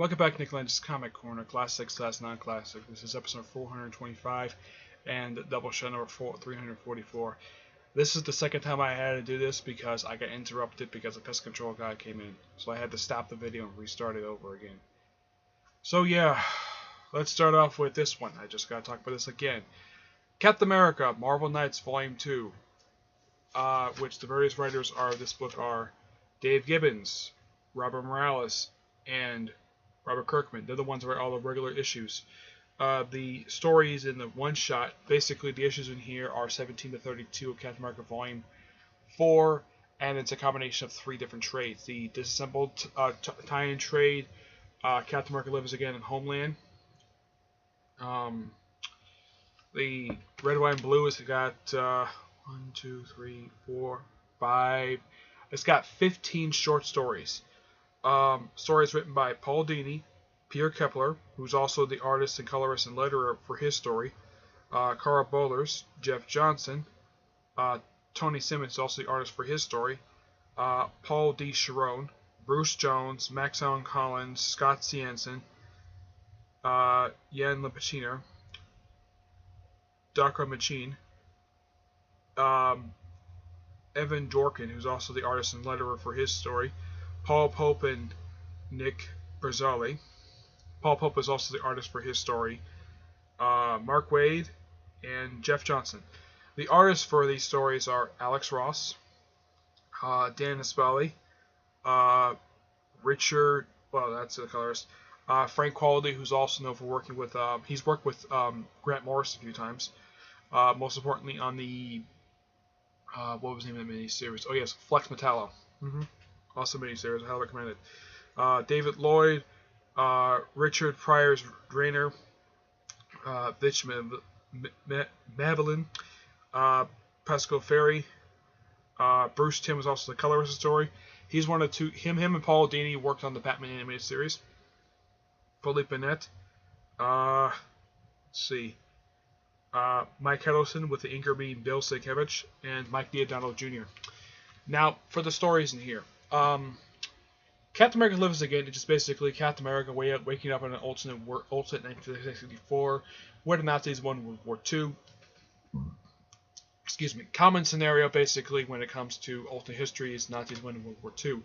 Welcome back to Lenz's Comic Corner, Classic/Non-Classic. This is episode 425 and Doubleshot number 344. This is the second time I had to do this because I got interrupted because a pest control guy came in. So I had to stop the video and restart it over again. So yeah, let's start off with this one. I just gotta talk about this again. Captain America, Marvel Knights Volume 2. Which the various writers of this book are Dave Gibbons, Robert Morales, and Robert Kirkman. They're the ones who write all the regular issues. The stories in the one-shot, basically the issues in here are 17 to 32 of Captain America Volume 4, and it's a combination of 3 different trades. The disassembled tie-in trade, Captain America Lives Again in Homeland. The red, white, and blue has got 1, 2, 3, 4, 5. It's got 15 short stories. Stories written by Paul Dini, Peter Kepler, who's also the artist and colorist and letterer for his story, Carl Bollers, Jeff Johnson, Tony Simmons, also the artist for his story, Paul D. Sharon, Bruce Jones, Max Allen Collins, Scott Cianson, Jan Lepachiner, Dr. Machin, Evan Dorkin, who's also the artist and letterer for his story, Paul Pope and Nick Berzali. Paul Pope is also the artist for his story. Mark Waid and Jeff Johnson. The artists for these stories are Alex Ross, Dan Espelli, Richard, well, that's the colorist, Frank Quality, who's also known for working with, he's worked with Grant Morris a few times. Most importantly on the, what was the name of the miniseries? Oh yes, Flex Metallo. Awesome miniseries, I highly recommend it. David Lloyd, Richard Pryor's Drainer, Vitch Mavelin, Pascal Ferry, Bruce Timm was also the colorist of the story. He's one of two. Him and Paul Dini worked on the Batman animated series. Philippe Bennett. Let's see. Mike Heddleston with the inker being Bill Sienkiewicz, and Mike D'Adonno Jr. Now, for the stories in here. Captain America Lives Again is just basically Captain America waking up in an alternate 1964, where the Nazis won World War II. Excuse me. Common scenario, basically, when it comes to alternate history is Nazis winning World War II.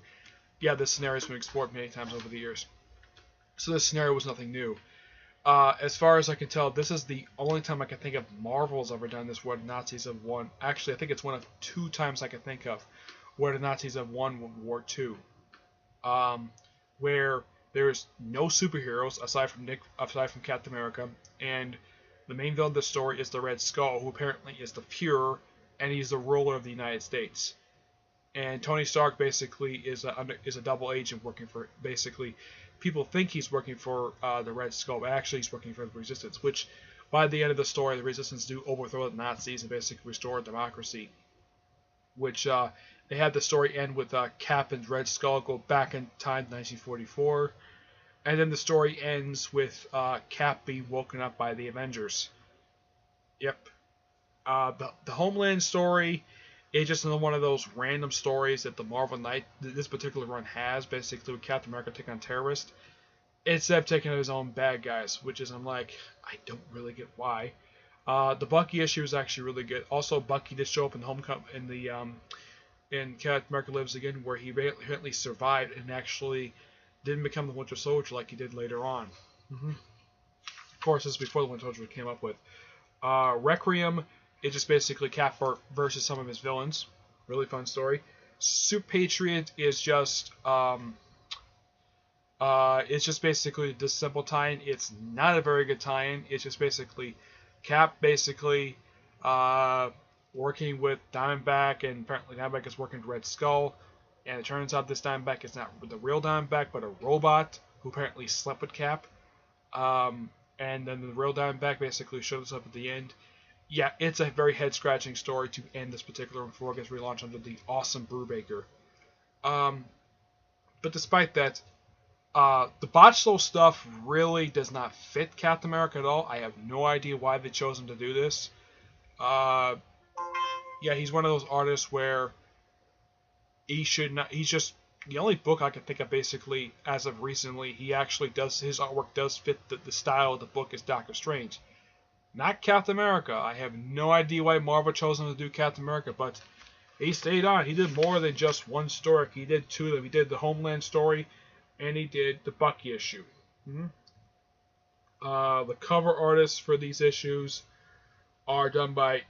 Yeah, this scenario has been explored many times over the years. So this scenario was nothing new. As far as I can tell, this is the only time I can think of Marvel's ever done this where the Nazis have won. Actually, I think it's one of 2 times I can think of where the Nazis have won World War II. Where there's no superheroes aside from Captain America, and the main villain of the story is the Red Skull, who apparently is the Fuhrer, and he's the ruler of the United States. And Tony Stark basically is a double agent working for, basically, people think he's working for the Red Skull, but actually he's working for the Resistance, which by the end of the story, the Resistance do overthrow the Nazis and basically restore democracy. Which they had the story end with Cap and Red Skull go back in time to 1944. And then the story ends with Cap being woken up by the Avengers. Yep. The Homeland story is just another one of those random stories that the Marvel Knight, this particular run has, basically with Captain America taking on terrorists, instead of taking on his own bad guys, which is, I'm like, I don't really get why. The Bucky issue is actually really good. Also, Bucky did show up in in Captain America Lives Again, where he apparently survived and actually didn't become the Winter Soldier like he did later on. Of course, this is before the Winter Soldier came up with. Requiem is just basically Cap versus some of his villains. Really fun story. Super Patriot is just it's just basically this simple tie-in. It's not a very good tie-in. It's just basically Cap basically working with Diamondback, and apparently Diamondback is working with Red Skull, and it turns out this Diamondback is not the real Diamondback, but a robot who apparently slept with Cap. And then the real Diamondback basically shows up at the end. Yeah, it's a very head-scratching story to end this particular one before it gets relaunched under the awesome Brubaker. But despite that, the Botchlo stuff really does not fit Captain America at all. I have no idea why they chose him to do this. Yeah, he's one of those artists where he should not. He's just the only book I can think of basically as of recently, he actually does his artwork does fit the style of the book is Doctor Strange. Not Captain America. I have no idea why Marvel chose him to do Captain America, but he stayed on. He did more than just one story. He did two of them. He did the Homeland story, and he did the Bucky issue. Mm-hmm. The cover artists for these issues are done by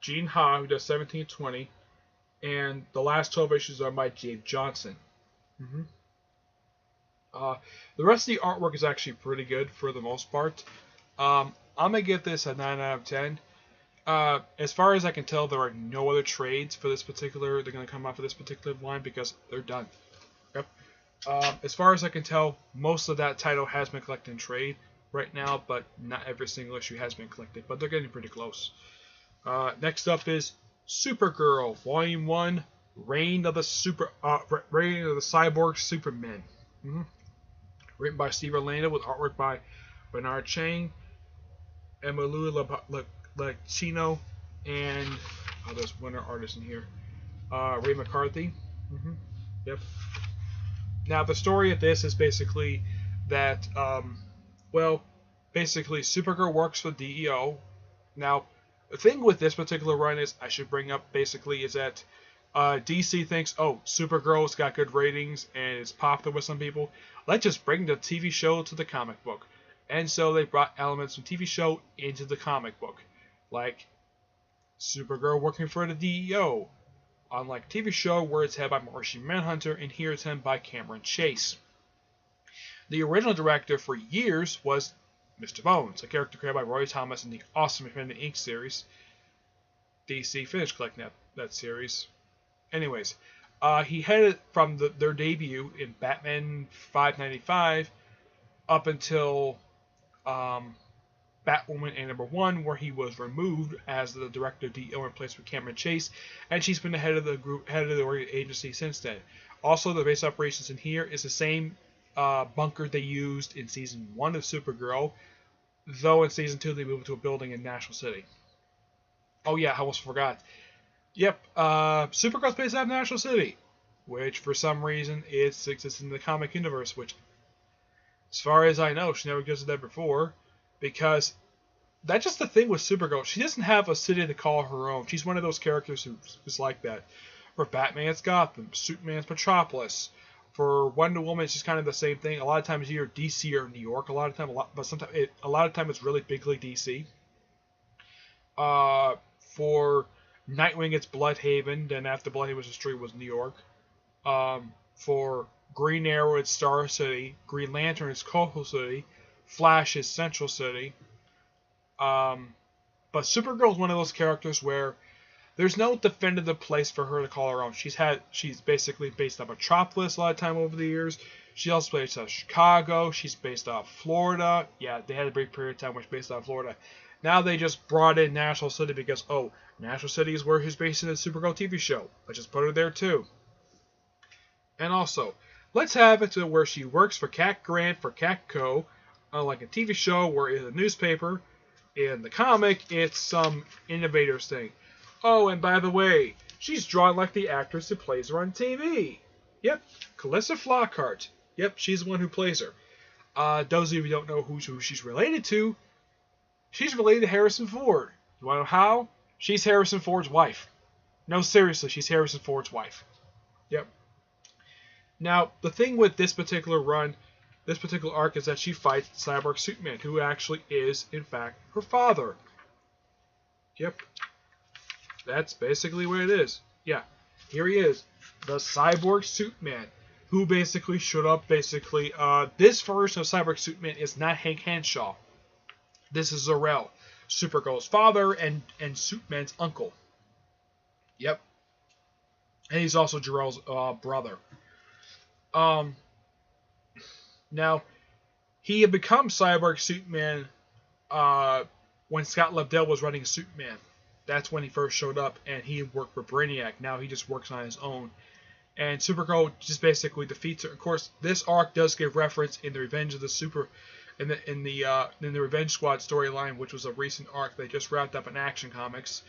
Gene Ha, who does 1720, and the last 12 issues are by James Johnson. Mm-hmm. The rest of the artwork is actually pretty good for the most part. I'm going to give this a 9 out of 10. As far as I can tell, there are no other trades for this particular, they're going to come out for this particular line because they're done. Yep. As far as I can tell, most of that title has been collected in trade right now, but not every single issue has been collected, but they're getting pretty close. Next up is Supergirl, Volume 1, Reign of the Cyborg Supermen. Mm-hmm. Written by Steve Orlando with artwork by Bernard Chang, Emalu Lacino, and there's one artist in here, Ray McCarthy. Mm-hmm. Yep. Now the story of this is basically that, basically Supergirl works for D.E.O. Now, the thing with this particular run is I should bring up basically is that DC thinks, oh, Supergirl's got good ratings and it's popular with some people. Let's just bring the TV show to the comic book. And so they brought elements from TV show into the comic book. Like Supergirl working for the D.E.O. Unlike TV show where it's headed by Martian Manhunter, and here it's headed by Cameron Chase. The original director for years was Mr. Bones, a character created by Roy Thomas in the awesome Infinity Inc. series. DC finished collecting that series. Anyways, he headed from their debut in Batman 595 up until Batwoman and #1, where he was removed as the director of D.E.O. in replacement with Cameron Chase, and she's been the head of the agency since then. Also, the base operations in here is the same bunker they used in season 1 of Supergirl, though in season 2 they moved to a building in National City. Oh yeah, I almost forgot. Yep, Supergirl's based out of National City, which for some reason exists in the comic universe, which, as far as I know, she never gives it that before, because that's just the thing with Supergirl. She doesn't have a city to call her own. She's one of those characters who's like that. For Batman, it's Gotham. Superman's Metropolis. For Wonder Woman, it's just kind of the same thing. A lot of times you're DC or New York. A lot of time it's really bigly DC. For Nightwing, it's Bloodhaven. Then after Bloodhaven was destroyed, was New York. For Green Arrow, it's Star City. Green Lantern, it's Coastal City. Flash is Central City. But Supergirl is one of those characters where there's no definitive place for her to call her own. She's basically based on Metropolis a lot of time over the years. She also based off Chicago. She's based off Florida. Yeah, they had a brief period of time where she's based off Florida. Now they just brought in National City because, oh, National City is where she's based in the Supergirl TV show. Let's just put her there too. And also, let's have it to where she works for Cat Grant for Catco, unlike a TV show where it's a newspaper. In the comic, it's some innovators thing. Oh, and by the way, she's drawn like the actress who plays her on TV. Yep, Calissa Flockhart. Yep, she's the one who plays her. Those of you who don't know who she's related to, she's related to Harrison Ford. You want to know how? She's Harrison Ford's wife. No, seriously, she's Harrison Ford's wife. Yep. Now, the thing with this particular run, this particular arc, is that she fights Cyborg Superman, who actually is, in fact, her father. Yep. That's basically what it is. Yeah. Here he is. The Cyborg Superman, who basically showed up, this version of Cyborg Superman is not Hank Henshaw. This is Zor-El, Supergirl's father and Superman's uncle. Yep. And he's also Jor-El's brother. Now, he had become Cyborg Superman when Scott Lobdell was running Superman. That's when he first showed up, and he worked for Brainiac. Now he just works on his own. And Supergirl just basically defeats her. Of course, this arc does give reference in the Revenge of the in the Revenge Squad storyline, which was a recent arc they just wrapped up in Action Comics.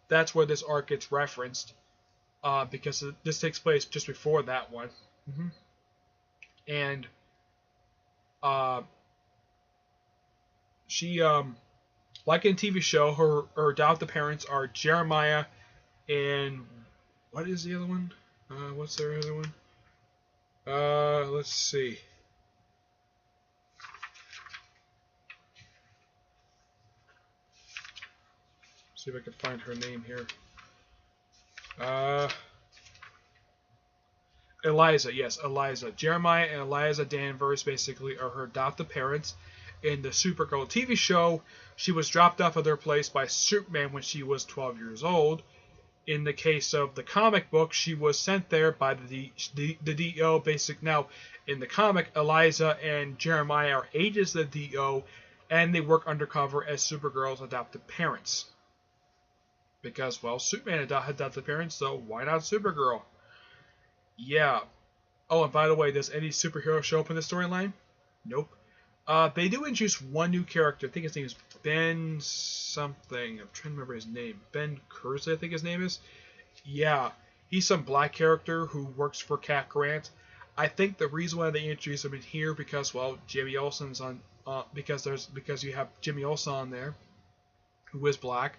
That's where this arc gets referenced, because this takes place just before that one. Mm-hmm. And uh, she like in TV show, her adopted parents are Jeremiah and what is the other one? What's their other one? Let's see. See if I can find her name here. Eliza, yes, Eliza. Jeremiah and Eliza Danvers basically are her adopted parents. In the Supergirl TV show, she was dropped off at their place by Superman when she was 12 years old. In the case of the comic book, she was sent there by the D.E.O. Now, in the comic, Eliza and Jeremiah are agents of the D.E.O. and they work undercover as Supergirl's adopted parents. Because, well, Superman adopted parents, so why not Supergirl? Yeah. Oh, and by the way, does any superhero show up in the storyline? Nope. They do introduce one new character. I think his name is Ben something. I'm trying to remember his name. Ben Cursley, I think his name is. Yeah. He's some black character who works for Cat Grant. I think the reason why they introduced him in here because, well, Jimmy Olsen's on. Because you have Jimmy Olsen on there, who is black.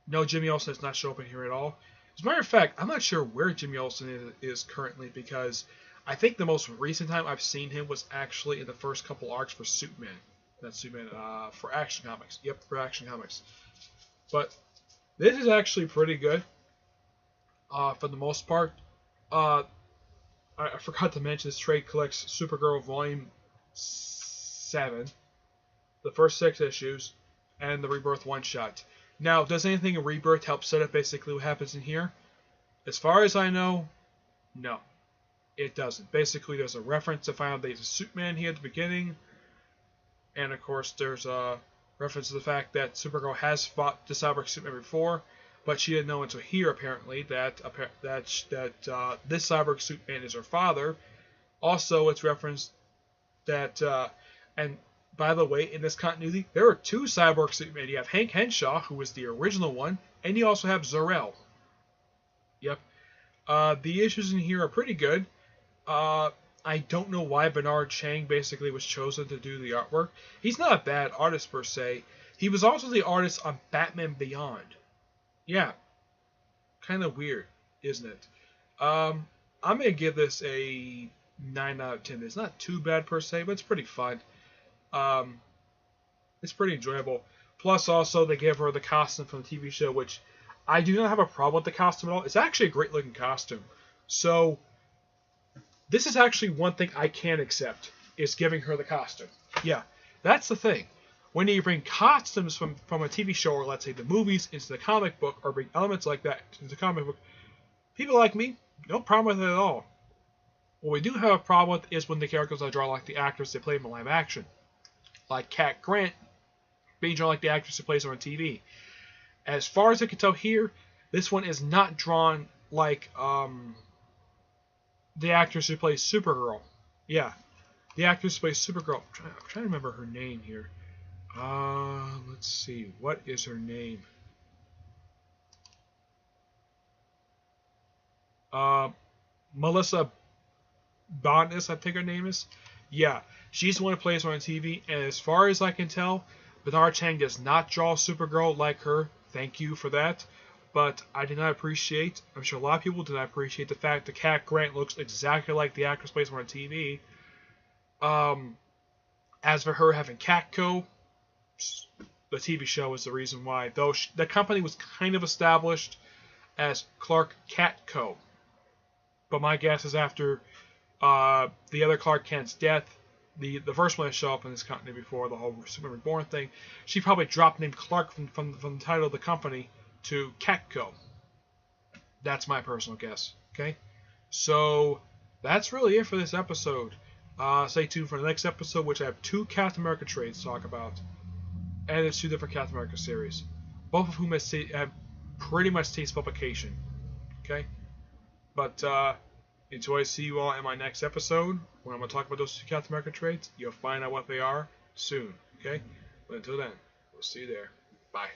No, Jimmy Olsen does not show up in here at all. As a matter of fact, I'm not sure where Jimmy Olsen is currently because I think the most recent time I've seen him was actually in the first couple arcs for Superman. That's Superman for Action Comics. Yep, for Action Comics. But this is actually pretty good for the most part. I forgot to mention this trade collects Supergirl Volume 7, the first 6 issues, and the Rebirth one-shot. Now, does anything in Rebirth help set up basically what happens in here? As far as I know, no. It doesn't. Basically, there's a reference to Final Days of Superman here at the beginning. And, of course, there's a reference to the fact that Supergirl has fought the Cyborg Superman before, but she didn't know until here, apparently, that this Cyborg Superman is her father. Also, it's referenced that, and by the way, in this continuity, there are 2 Cyborg Supermen. You have Hank Henshaw, who was the original one, and you also have Zor-El. Yep. The issues in here are pretty good. I don't know why Bernard Chang basically was chosen to do the artwork. He's not a bad artist per se. He was also the artist on Batman Beyond. Yeah. Kind of weird, isn't it? I'm going to give this a 9 out of 10. It's not too bad per se, but it's pretty fun. It's pretty enjoyable. Plus, also, they gave her the costume from the TV show, which I do not have a problem with the costume at all. It's actually a great looking costume. So, this is actually one thing I can accept, is giving her the costume. Yeah, that's the thing. When you bring costumes from a TV show, or let's say the movies, into the comic book, or bring elements like that into the comic book, people like me, no problem with it at all. What we do have a problem with is when the characters are drawn like the actors they play in live action. Like Cat Grant being drawn like the actress who plays her on TV. As far as I can tell here, this one is not drawn like the actress who plays Supergirl. Yeah, the actress who plays Supergirl. I'm trying to remember her name here. Let's see. What is her name? Melissa Botnis, I think her name is. Yeah, she's the one who plays her on TV, and as far as I can tell, Bernard Chang does not draw Supergirl like her. Thank you for that. But I did not appreciate, I'm sure a lot of people did not appreciate the fact that Cat Grant looks exactly like the actress plays her on TV. As for her having Catco, the TV show is the reason why. Though the company was kind of established as Clark Catco. But my guess is after the other Clark Kent's death, the first one to show up in this company before the whole Superman Reborn thing, she probably dropped the name Clark from the title of the company to Catco. That's my personal guess. Okay, so that's really it for this episode. Stay tuned for the next episode, which I have 2 Captain America trades to talk about, and it's 2 different Captain America series, both of whom have pretty much ceased publication. Okay, but until I see you all in my next episode, when I'm going to talk about those 2 Captain America trades, you'll find out what they are soon. Okay, but until then, we'll see you there. Bye.